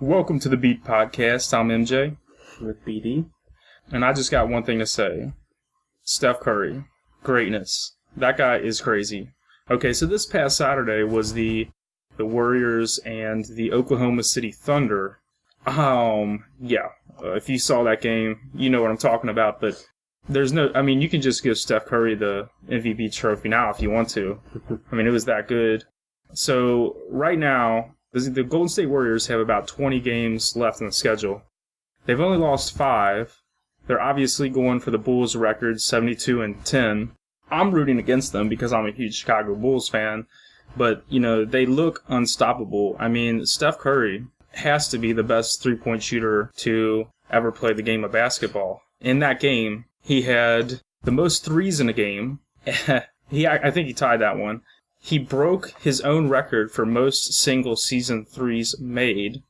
Welcome to the Beat podcast. I'm MJ. With BD. And I just got one thing to say. Steph Curry. Greatness. That guy is crazy. Okay, so this past Saturday was the Warriors and the Oklahoma City Thunder. If you saw that game, you know what I'm talking about, but you can just give Steph Curry the MVP trophy now if you want to. I mean, it was that good. So right now, the Golden State Warriors have about 20 games left in the schedule. They've only lost 5. They're obviously going for the Bulls record, 72-10. I'm rooting against them because I'm a huge Chicago Bulls fan, but, they look unstoppable. I mean, Steph Curry has to be the best three-point shooter to ever play the game of basketball. In that game, he had the most threes in a game. I think he tied that one. He broke his own record for most single-season threes made.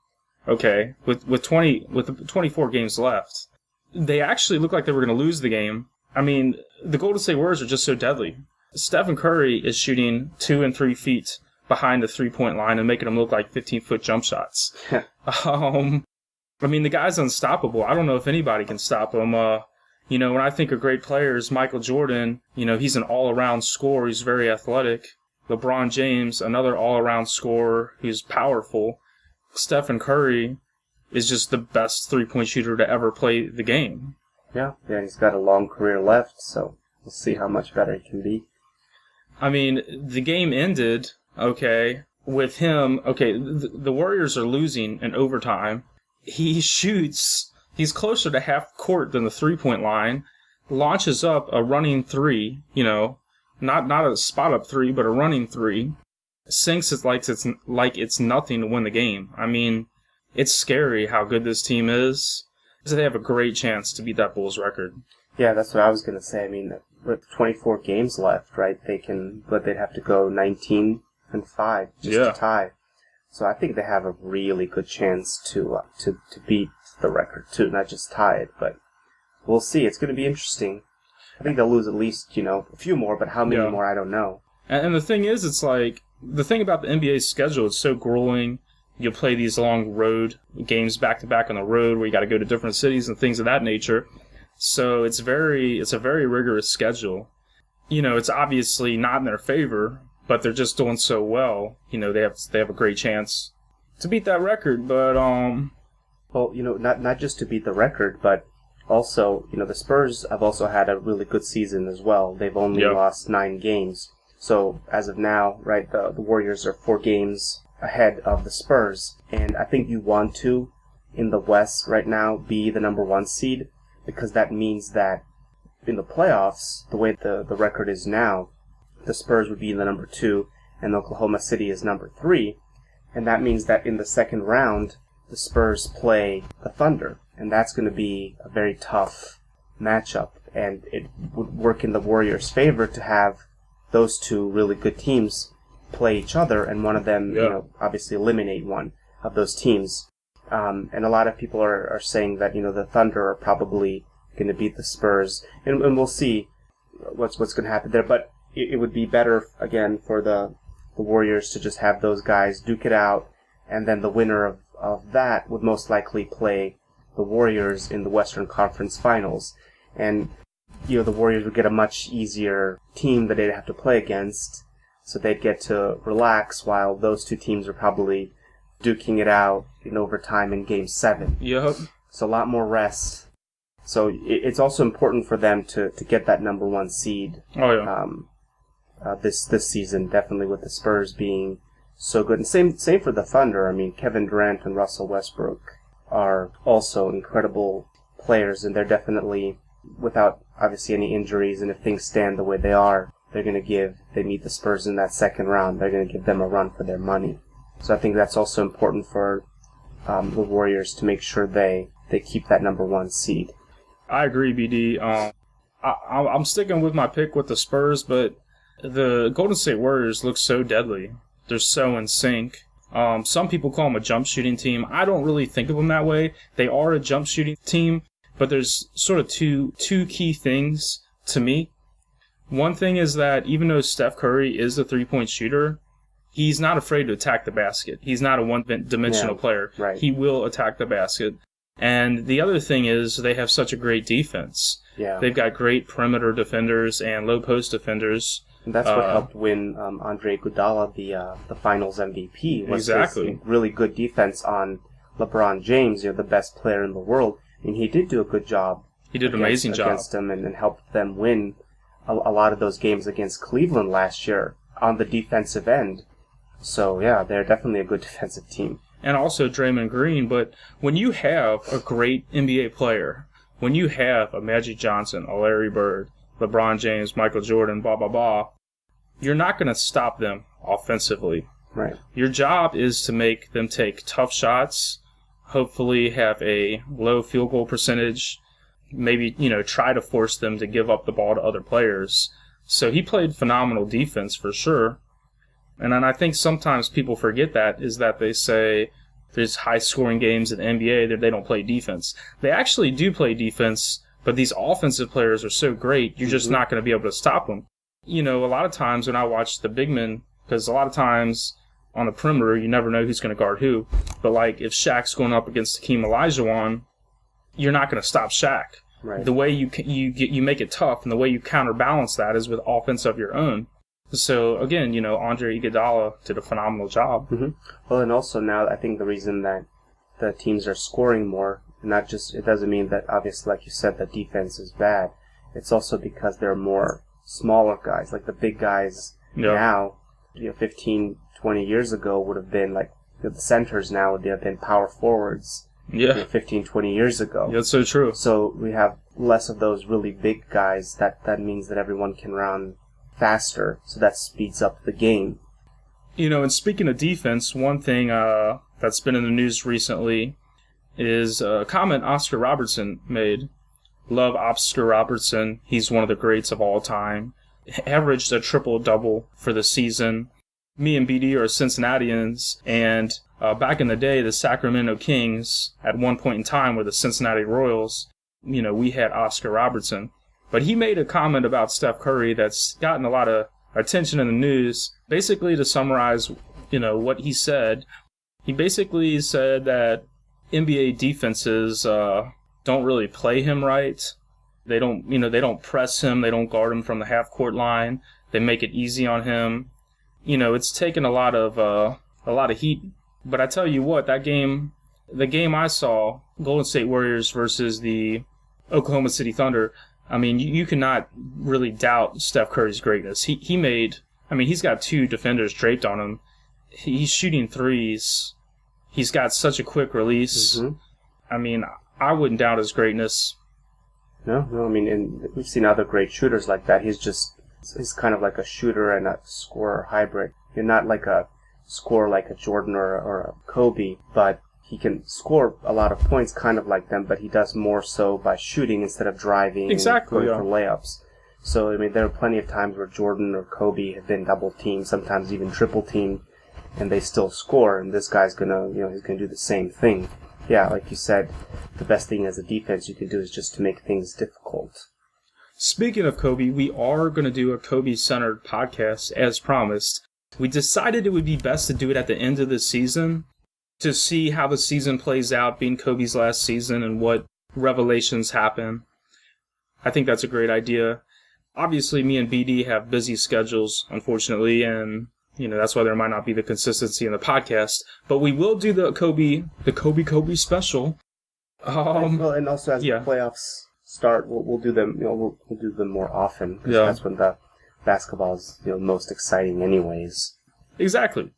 Okay, with 24 games left. They actually looked like they were going to lose the game. I mean, the Golden State Warriors are just so deadly. Stephen Curry is shooting 2 and 3 feet behind the three-point line and making them look like 15-foot jump shots. The guy's unstoppable. I don't know if anybody can stop him. When I think of great players, Michael Jordan, he's an all-around scorer. He's very athletic. LeBron James, another all-around scorer who's powerful. Stephen Curry is just the best three-point shooter to ever play the game. Yeah, he's got a long career left, so we'll see how much better he can be. I mean, the game ended, with him. The Warriors are losing in overtime. He shoots. He's closer to half court than the three-point line. Launches up a running three, not a spot-up three, but a running three. Sinks it like it's nothing to win the game. I mean, it's scary how good this team is. So they have a great chance to beat that Bulls record. Yeah, that's what I was going to say. I mean, with 24 games left, right, they'd have to go 19-5 to tie. So I think they have a really good chance to beat the record too, not just tie it, but we'll see. It's going to be interesting. I think they'll lose at least, a few more, but how many more, I don't know. And the thing is, it's like, the thing about the NBA schedule, it's so grueling. You'll play these long road games back-to-back on the road where you got to go to different cities and things of that nature. So it's a very rigorous schedule. It's obviously not in their favor, but they're just doing so well. They have a great chance to beat that record. But well, not just to beat the record, but also, the Spurs have also had a really good season as well. They've only lost 9 games. So as of now, right, the Warriors are 4 games ahead of the Spurs. And I think you want to, in the West right now, be the number 1 seed, because that means that in the playoffs, the way the record is now, the Spurs would be in the number 2 and Oklahoma City is number 3. And that means that in the second round, the Spurs play the Thunder. And that's going to be a very tough matchup. And it would work in the Warriors' favor to have those two really good teams play each other and one of them, obviously eliminate one of those teams. And a lot of people are saying that, the Thunder are probably going to beat the Spurs. And we'll see what's going to happen there. But it would be better, again, for the Warriors to just have those guys duke it out. And then the winner of that would most likely play the Warriors in the Western Conference Finals. And, the Warriors would get a much easier team that they'd have to play against. So they'd get to relax while those two teams are probably duking it out in overtime in Game 7. Yep. So a lot more rest. So it's also important for them to get that number 1 seed. Oh, yeah. This season, definitely with the Spurs being so good. And same for the Thunder. I mean, Kevin Durant and Russell Westbrook are also incredible players, and they're definitely, without obviously any injuries, and if things stand the way they are, they meet the Spurs in that second round, they're going to give them a run for their money. So I think that's also important for the Warriors to make sure they keep that number 1 seed. I agree, BD. I'm sticking with my pick with the Spurs, but the Golden State Warriors look so deadly. They're so in sync. Some people call them a jump shooting team. I don't really think of them that way. They are a jump shooting team, but there's sort of two key things to me. One thing is that even though Steph Curry is a three-point shooter, he's not afraid to attack the basket. He's not a one-dimensional player. Right. He will attack the basket. And the other thing is they have such a great defense. Yeah. They've got great perimeter defenders and low-post defenders. And that's what helped win Andre Iguodala the Finals MVP. Was his really good defense on LeBron James, the best player in the world. And he did do a good job. He did an amazing job against him and helped them win a lot of those games against Cleveland last year on the defensive end. So, yeah, they're definitely a good defensive team. And also Draymond Green. But when you have a great NBA player, when you have a Magic Johnson, a Larry Bird, LeBron James, Michael Jordan, blah, blah, blah, you're not going to stop them offensively. Right. Your job is to make them take tough shots, hopefully have a low field goal percentage, maybe, try to force them to give up the ball to other players. So he played phenomenal defense for sure. And then I think sometimes people forget that, is that they say there's high-scoring games in the NBA that they don't play defense. They actually do play defense, but these offensive players are so great, you're just not going to be able to stop them. A lot of times when I watch the big men, because a lot of times on the perimeter, you never know who's going to guard who. But, if Shaq's going up against Hakeem Olajuwon, you're not going to stop Shaq. Right. The way you make it tough and the way you counterbalance that is with offense of your own. So, again, Andre Iguodala did a phenomenal job. Mm-hmm. Well, and also now I think the reason that the teams are scoring more, it doesn't mean that, obviously, like you said, the defense is bad. It's also because there are more smaller guys. Like the big guys now, 15, 20 years ago would have been the centers now would have been power forwards. Yeah. 15, 20 years ago. That's so true. So we have less of those really big guys. That means that everyone can run faster, so that speeds up the game. And speaking of defense, one thing that's been in the news recently is a comment Oscar Robertson made. Love Oscar Robertson. He's one of the greats of all time. Averaged a triple-double for the season. Me and BD are Cincinnatians, and back in the day, the Sacramento Kings, at one point in time, were the Cincinnati Royals. We had Oscar Robertson. But he made a comment about Steph Curry that's gotten a lot of attention in the news. Basically, to summarize, what he said, he basically said that NBA defenses don't really play him right. They don't press him. They don't guard him from the half-court line. They make it easy on him. It's taken a lot of heat. But I tell you what, the game I saw, Golden State Warriors versus the Oklahoma City Thunder, I mean, you cannot really doubt Steph Curry's greatness. He's got two defenders draped on him. He's shooting threes. He's got such a quick release. Mm-hmm. I wouldn't doubt his greatness. No, and we've seen other great shooters like that. He's kind of like a shooter and a scorer hybrid. You're not like a scorer like a Jordan or a Kobe, but he can score a lot of points kind of like them, but he does more so by shooting instead of driving and going for layups. So, there are plenty of times where Jordan or Kobe have been double-teamed, sometimes even triple-teamed, and they still score, and this guy's he's gonna do the same thing. Yeah, like you said, the best thing as a defense you can do is just to make things difficult. Speaking of Kobe, we are going to do a Kobe-centered podcast, as promised. We decided it would be best to do it at the end of the season, to see how the season plays out, being Kobe's last season, and what revelations happen. I think that's a great idea. Obviously, me and BD have busy schedules, unfortunately, and that's why there might not be the consistency in the podcast. But we will do the Kobe special. And also as the playoffs start, we'll do them. We'll do them more often, because that's when the basketball is most exciting, anyways. Exactly.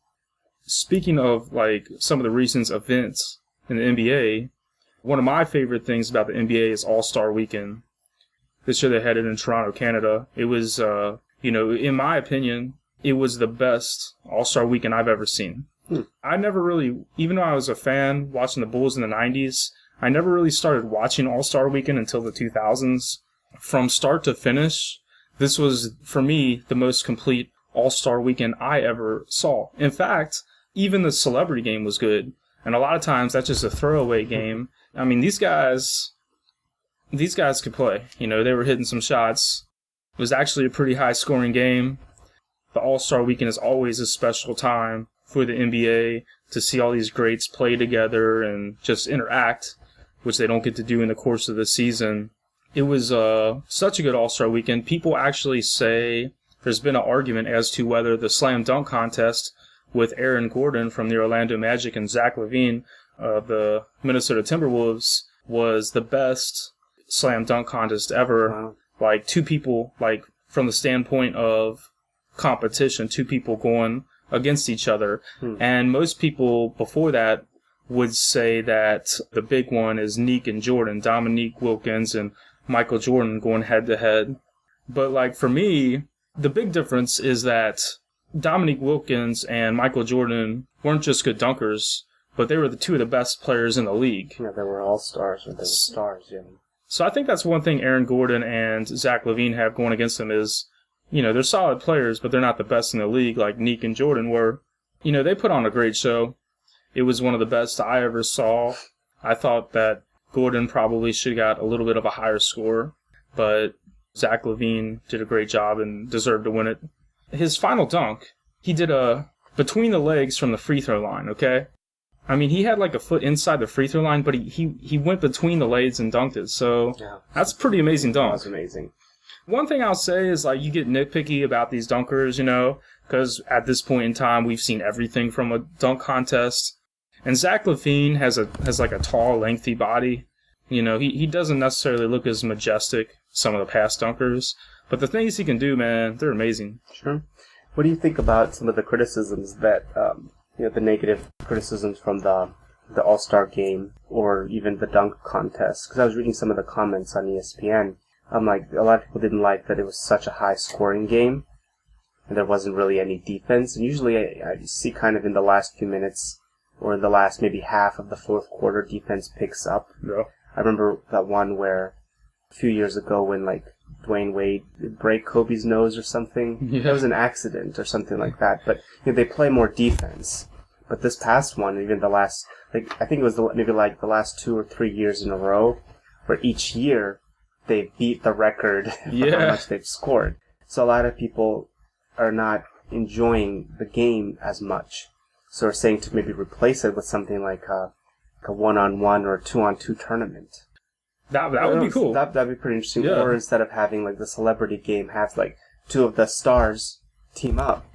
Speaking of some of the recent events in the NBA, one of my favorite things about the NBA is All-Star Weekend. This year they had it in Toronto, Canada. It was, in my opinion, it was the best All-Star Weekend I've ever seen. I never really, even though I was a fan watching the Bulls in the 90s, I never really started watching All-Star Weekend until the 2000s. From start to finish, this was, for me, the most complete All-Star Weekend I ever saw. In fact, even the celebrity game was good. And a lot of times that's just a throwaway game. These guys could play. They were hitting some shots. It was actually a pretty high-scoring game. the All-Star Weekend is always a special time for the NBA to see all these greats play together and just interact, which they don't get to do in the course of the season. It was such a good All-Star Weekend. People actually say there's been an argument as to whether the slam dunk contest with Aaron Gordon from the Orlando Magic and Zach LaVine of the Minnesota Timberwolves was the best slam dunk contest ever. Wow. Like, two people, like, from the standpoint of competition, two people going against each other. And most people before that would say that the big one is Nick and Jordan, Dominique Wilkins and Michael Jordan going head to head. But, like, for me, the big difference is that Dominique Wilkins and Michael Jordan weren't just good dunkers, but they were the two of the best players in the league. Yeah, they were all-stars, or they were stars, yeah. So I think that's one thing Aaron Gordon and Zach LaVine have going against them is, they're solid players, but they're not the best in the league like Nick and Jordan were. They put on a great show. It was one of the best I ever saw. I thought that Gordon probably should have got a little bit of a higher score, but Zach LaVine did a great job and deserved to win it. His final dunk, he did a between the legs from the free throw line, okay? I mean, he had like a foot inside the free throw line, but he went between the legs and dunked it. So that's a pretty amazing dunk. That was amazing. One thing I'll say is, like, you get nitpicky about these dunkers, because at this point in time, we've seen everything from a dunk contest. And Zach LaVine has like a tall, lengthy body. He doesn't necessarily look as majestic some of the past dunkers, but the things he can do, man, they're amazing. Sure. What do you think about some of the criticisms that the negative criticisms from the All-Star game or even the dunk contest? Because I was reading some of the comments on ESPN. I'm like, a lot of people didn't like that it was such a high-scoring game and there wasn't really any defense. And usually I see kind of in the last few minutes or in the last maybe half of the fourth quarter, defense picks up. Yeah. I remember that one where a few years ago when, like, Dwayne Wade break Kobe's nose or something. Yeah. That was an accident or something like that. But they play more defense. But this past one, even the last, I think it was maybe the last 2 or 3 years in a row, where each year they beat the record for how much they've scored. So a lot of people are not enjoying the game as much. So we're saying to maybe replace it with something like a 1-on-1 or a 2-on-2 tournament. That would be cool. That'd be pretty interesting. Yeah. Or instead of having like the celebrity game, have like two of the stars team up,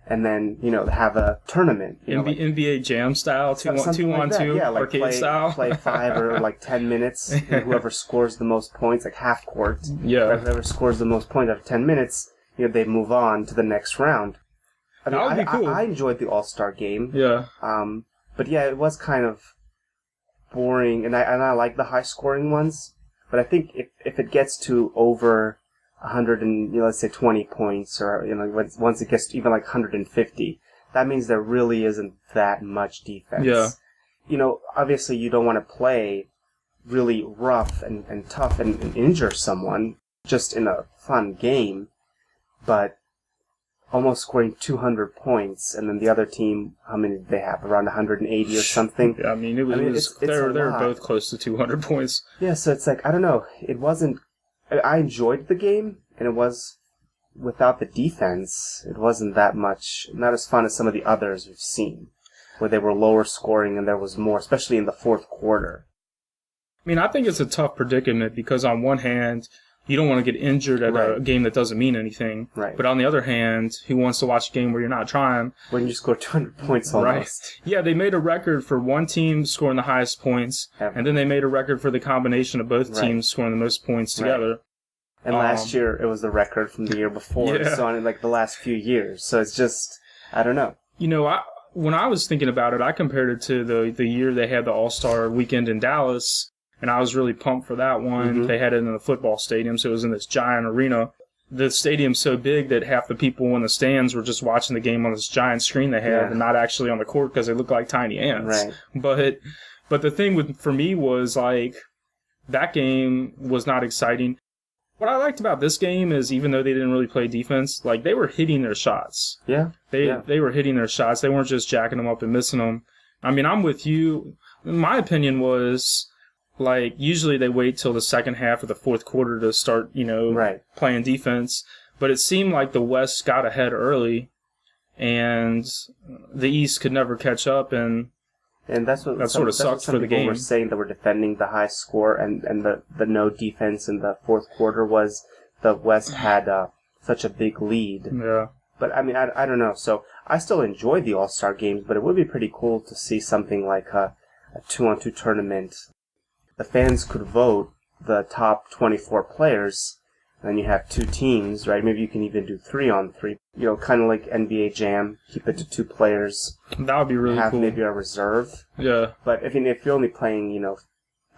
and then have a tournament. NBA Jam style, 2-on-2, yeah, like arcade style. Play 5 or like 10 minutes. And whoever scores the most points, like half court. Yeah. Whoever scores the most points after 10 minutes, they move on to the next round. I mean, that would be cool. I enjoyed the All-Star game. Yeah. But yeah, it was kind of boring, and I like the high-scoring ones. But I think if it gets to over 100 and let's say 20 points, or once it gets to even like 150, that means there really isn't that much defense. Yeah. Obviously you don't want to play really rough and tough and injure someone just in a fun game, but almost scoring 200 points, and then the other team, how many did they have? Around 180 or something? Yeah, I mean, they were both close to 200 points. Yeah, so it's like, I don't know, it wasn't... I enjoyed the game, and it was, without the defense, it wasn't that much, not as fun as some of the others we've seen, where they were lower scoring and there was more, especially in the fourth quarter. I mean, I think it's a tough predicament because on one hand, you don't want to get injured at a game that doesn't mean anything. Right. But on the other hand, who wants to watch a game where you're not trying? When you score 200 points almost. Right. Yeah, they made a record for one team scoring the highest points, and then they made a record for the combination of both teams scoring the most points together. Right. And last year, it was the record from the year before, so on like the last few years. So it's just, I don't know. When I was thinking about it, I compared it to the year they had the All-Star weekend in Dallas, and I was really pumped for that one. Mm-hmm. They had it in the football stadium, so it was in this giant arena. The stadium's so big that half the people in the stands were just watching the game on this giant screen they had and not actually on the court because they look like tiny ants. Right. But the thing for me was, like, that game was not exciting. What I liked about this game is, even though they didn't really play defense, like, they were hitting their shots. Yeah. They were hitting their shots. They weren't just jacking them up and missing them. I mean, I'm with you. My opinion was, like, usually they wait till the second half of the fourth quarter to start, playing defense. But it seemed like the West got ahead early, and the East could never catch up, and that's what that sort of sucked for the game. Were saying that we're defending the high score, and the no defense in the fourth quarter was the West had such a big lead. Yeah. But I mean, I don't know. So I still enjoy the All-Star games, but it would be pretty cool to see something like a 2-on-2 tournament. The fans could vote the top 24 players, and then you have 2 teams, right? Maybe you can even do 3-on-3. You know, kind of like NBA Jam. Keep it to 2 players. That would be really have cool. Maybe a reserve. Yeah. But if you're only playing, you know,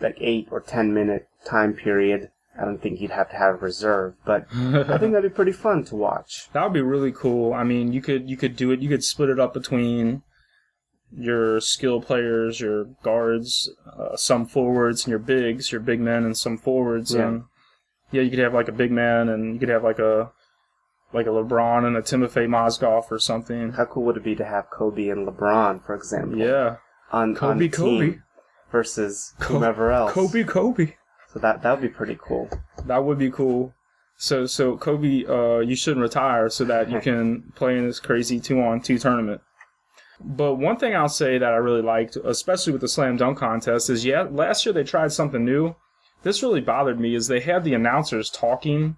like 8 or 10 minute time period, I don't think you'd have to have a reserve. But I think that'd be pretty fun to watch. That would be really cool. I mean, you could do it. You could split it up between your skill players, your guards, some forwards, and your big men, and some forwards. Yeah. And yeah, you could have like a big man, and you could have like a LeBron and a Timofey Mozgov or something. How cool would it be to have Kobe and LeBron, for example? Yeah. On team versus whomever else. Kobe. So that would be pretty cool. That would be cool. So Kobe, you shouldn't retire so that you can play in this crazy 2-on-2 tournament. But one thing I'll say that I really liked, especially with the slam dunk contest, is last year they tried something new. This really bothered me, is they had the announcers talking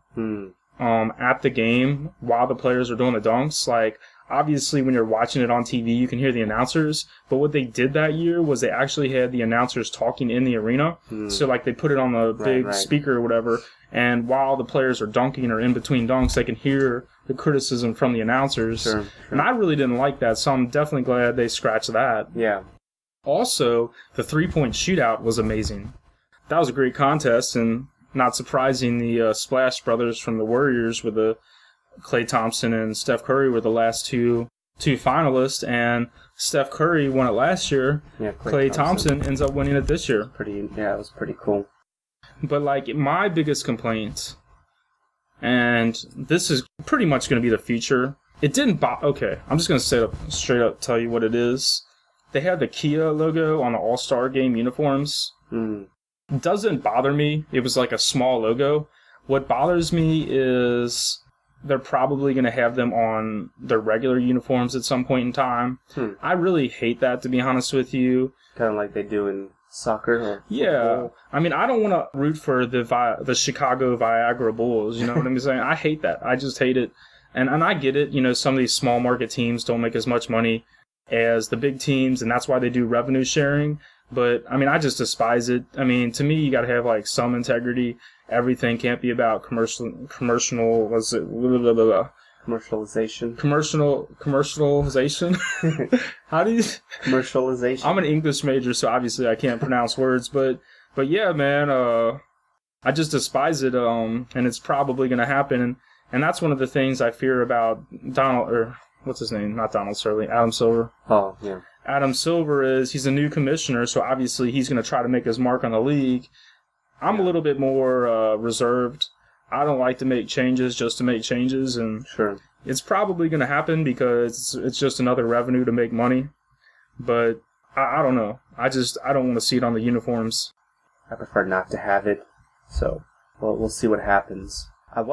at the game while the players are doing the dunks. Like, obviously when you're watching it on TV, you can hear the announcers, but what they did that year was they actually had the announcers talking in the arena. So like they put it on the big speaker or whatever, and while the players are dunking or in between dunks, they can hear the criticism from the announcers. Sure. And I really didn't like that, so I'm definitely glad they scratched that. Yeah. Also, the 3-point shootout was amazing. That was a great contest, and not surprising, the Splash Brothers from the Warriors with the Klay Thompson and Steph Curry were the last two finalists, and Steph Curry won it last year. Yeah, Klay Thompson ends up winning it this year. It was pretty cool. But like my biggest complaint, and this is pretty much going to be the future. It didn't okay, I'm just going to straight up tell you what it is. They had the Kia logo on the All-Star Game uniforms. Doesn't bother me. It was like a small logo. What bothers me is they're probably going to have them on their regular uniforms at some point in time. I really hate that, to be honest with you. Kind of like they do in soccer or football. I mean, I don't want to root for the Chicago Viagra Bulls, you know what I'm saying? I hate that. I just hate it. And I get it, you know, some of these small market teams don't make as much money as the big teams, and that's why they do revenue sharing. But, I mean, I just despise it. I mean, to me, you got to have, like, some integrity. Everything can't be about commercialization. Commercialization? How do you... Commercialization. I'm an English major, so obviously I can't pronounce words. But yeah, man, I just despise it, and it's probably going to happen. And that's one of the things I fear about what's his name? Not Donald Sterling, Adam Silver. Oh, yeah. Adam Silver he's a new commissioner, so obviously he's going to try to make his mark on the league. I'm a little bit more reserved. I don't like to make changes just to make changes, and it's probably going to happen because it's just another revenue to make money. But I don't know. I don't want to see it on the uniforms. I prefer not to have it, so we'll see what happens. I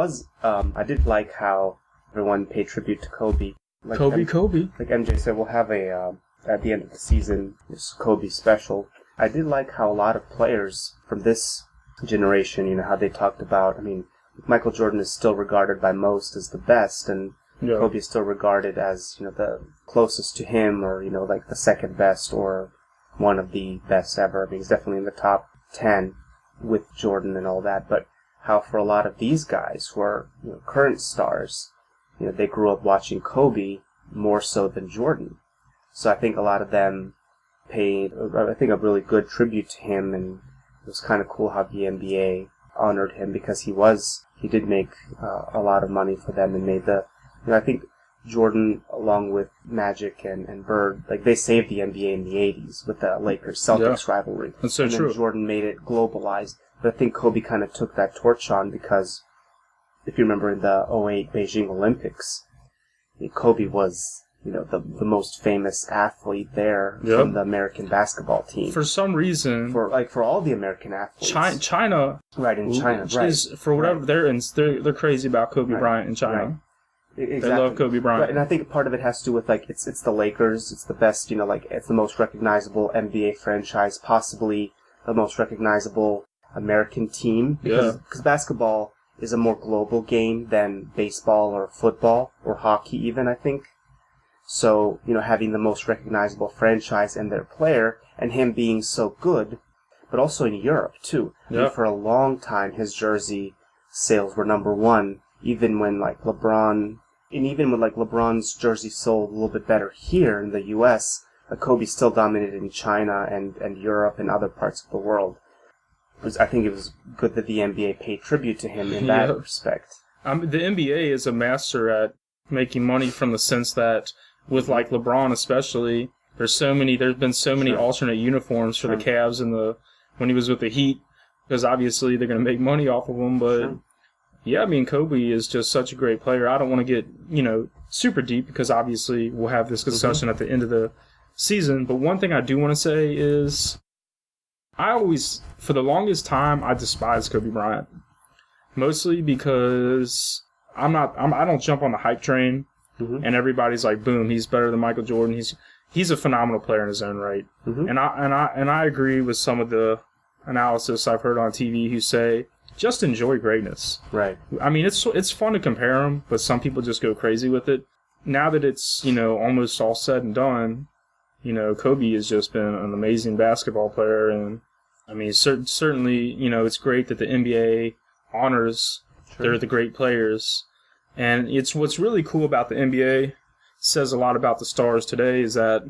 did like how everyone paid tribute to Kobe. Like Kobe. Like MJ said, we'll have at the end of the season, this Kobe special. I did like how a lot of players from this generation, you know, how they talked about, I mean, Michael Jordan is still regarded by most as the best, and Kobe is still regarded as, you know, the closest to him, or, you know, like the second best, or one of the best ever. I mean, he's definitely in the top 10 with Jordan and all that, but how for a lot of these guys who are, you know, current stars, you know, they grew up watching Kobe more so than Jordan. So I think a lot of them paid, I think, a really good tribute to him, and it was kind of cool how the NBA honored him because he did make a lot of money for them and made I think Jordan, along with Magic and Bird, like they saved the NBA in the 80s with the Lakers-Celtics rivalry. That's so and true. Then Jordan made it globalized. But I think Kobe kind of took that torch on because, if you remember in the 2008 Beijing Olympics, Kobe was the most famous athlete there from the American basketball team. For some reason, for all the American athletes, China, right in China, is for whatever they're crazy about Kobe Bryant in China. Right. Exactly. They love Kobe Bryant, right. And I think part of it has to do with it's the Lakers. It's the best, it's the most recognizable NBA franchise, possibly the most recognizable American team because basketball is a more global game than baseball or football or hockey even, I think. So, having the most recognizable franchise and their player and him being so good, but also in Europe too. Yep. I mean, for a long time his jersey sales were number one, even when LeBron's jersey sold a little bit better here in the US, Kobe still dominated in China and Europe and other parts of the world. I think it was good that the NBA paid tribute to him in that respect. The NBA is a master at making money from the sense that with LeBron especially, there's been so many alternate uniforms for the Cavs when he was with the Heat, because obviously they're going to make money off of him. But Kobe is just such a great player. I don't want to get super deep because obviously we'll have this discussion at the end of the season. But one thing I do want to say is, for the longest time, I despised Kobe Bryant, mostly because I don't jump on the hype train, and everybody's like, boom, he's better than Michael Jordan. He's a phenomenal player in his own right, and I agree with some of the analysis I've heard on TV who say just enjoy greatness. Right. I mean, it's fun to compare them, but some people just go crazy with it. Now that it's almost all said and done, Kobe has just been an amazing basketball player, and I mean, certainly, it's great that the NBA honors they're the great players, and what's really cool about the NBA, says a lot about the stars today, is that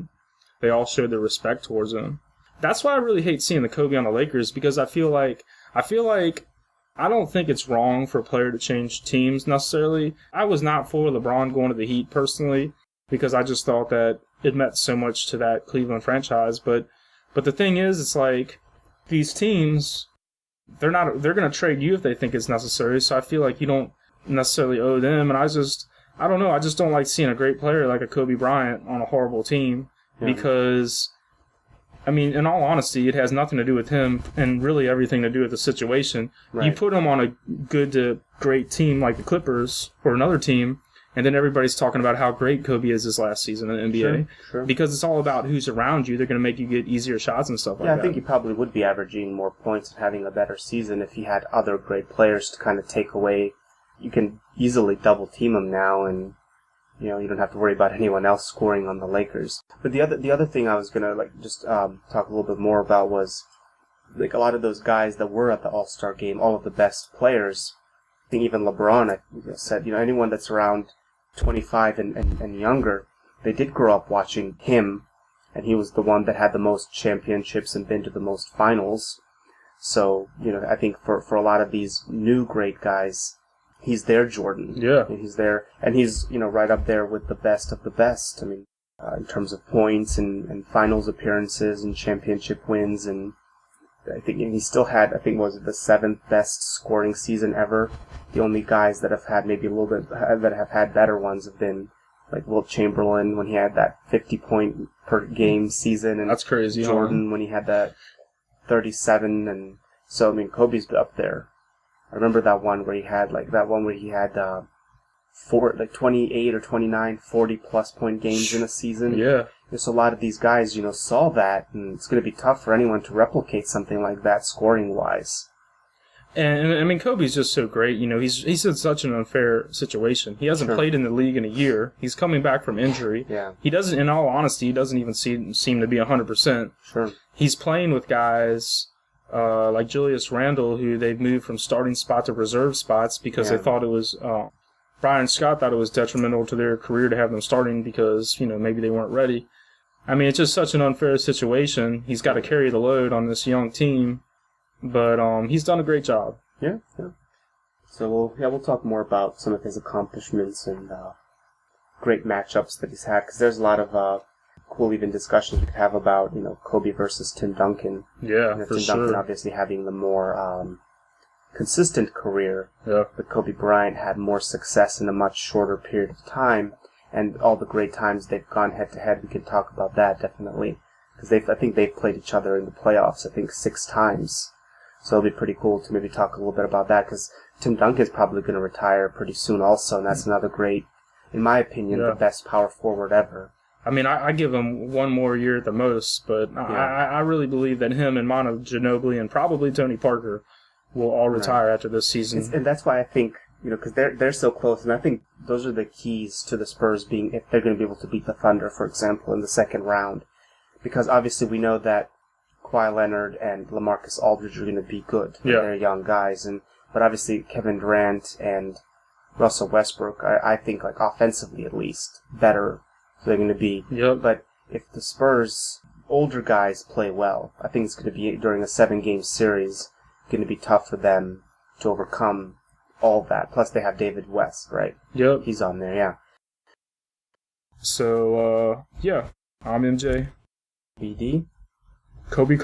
they all show their respect towards him. That's why I really hate seeing the Kobe on the Lakers, because I feel like I don't think it's wrong for a player to change teams necessarily. I was not for LeBron going to the Heat personally, because I just thought that it meant so much to that Cleveland franchise. But the thing is, it's like these teams, they're going to trade you if they think it's necessary. So I feel like you don't necessarily owe them. And I don't know. I just don't like seeing a great player like a Kobe Bryant on a horrible team because, I mean, in all honesty, it has nothing to do with him and really everything to do with the situation. Right. You put him on a good to great team like the Clippers or another team, and then everybody's talking about how great Kobe is this last season in the NBA. Sure. Because it's all about who's around you. They're going to make you get easier shots and stuff like that. Yeah, I think he probably would be averaging more points and having a better season if he had other great players to kind of take away. You can easily double team him now, and you don't have to worry about anyone else scoring on the Lakers. But the other thing I was going to just talk a little bit more about was a lot of those guys that were at the All-Star game, all of the best players. I think even LeBron, I said, anyone that's around 25 and younger, they did grow up watching him, and he was the one that had the most championships and been to the most finals. So, I think for a lot of these new great guys, he's their Jordan. Yeah. And he's there, and he's, right up there with the best of the best. I mean, in terms of points and finals appearances and championship wins, and I think he still had, was it the 7th best scoring season ever? The only guys that have had maybe a little bit, that have had better ones have been like Wilt Chamberlain when he had that 50-point per game season, and that's crazy. Jordan when he had that 37, and so Kobe's up there. I remember that one where he had 28 or 29 40-plus point games in a season. Yeah. So a lot of these guys, saw that, and it's going to be tough for anyone to replicate something like that scoring-wise. And Kobe's just so great. He's in such an unfair situation. He hasn't played in the league in a year. He's coming back from injury. Yeah. He doesn't, in all honesty, he doesn't even seem to be 100%. Sure. He's playing with guys like Julius Randle, who they've moved from starting spot to reserve spots because they thought it was Brian Scott thought it was detrimental to their career to have them starting because, maybe they weren't ready. I mean, it's just such an unfair situation. He's got to carry the load on this young team, but he's done a great job. Yeah. So we'll talk more about some of his accomplishments and great matchups that he's had, because there's a lot of cool even discussions we could have about, Kobe versus Tim Duncan. Yeah, for Tim Duncan obviously having the more consistent career, but Kobe Bryant had more success in a much shorter period of time. and all the great times they've gone head to head. We could talk about that definitely, because I think they've played each other in the playoffs, I think 6 times. So it'll be pretty cool to maybe talk a little bit about that, because Tim Duncan's probably going to retire pretty soon also, and that's another great, in my opinion, the best power forward ever. I mean, I give him one more year at the most, but I really believe that him and Manu Ginobili and probably Tony Parker will all retire after this season. And that's why I think, because they're so close, and I think those are the keys to the Spurs being, if they're going to be able to beat the Thunder, for example, in the second round. Because obviously we know that Kawhi Leonard and LaMarcus Aldridge are going to be good. Yeah. They're young guys, but obviously Kevin Durant and Russell Westbrook are, I think, like offensively at least, better. So they're going to be. Yep. But if the Spurs older guys play well, I think it's going to be, during a 7-game series, going to be tough for them to overcome all that. Plus they have David West, right? Yep. He's on there, yeah. So, I'm MJ. BD. Kobe.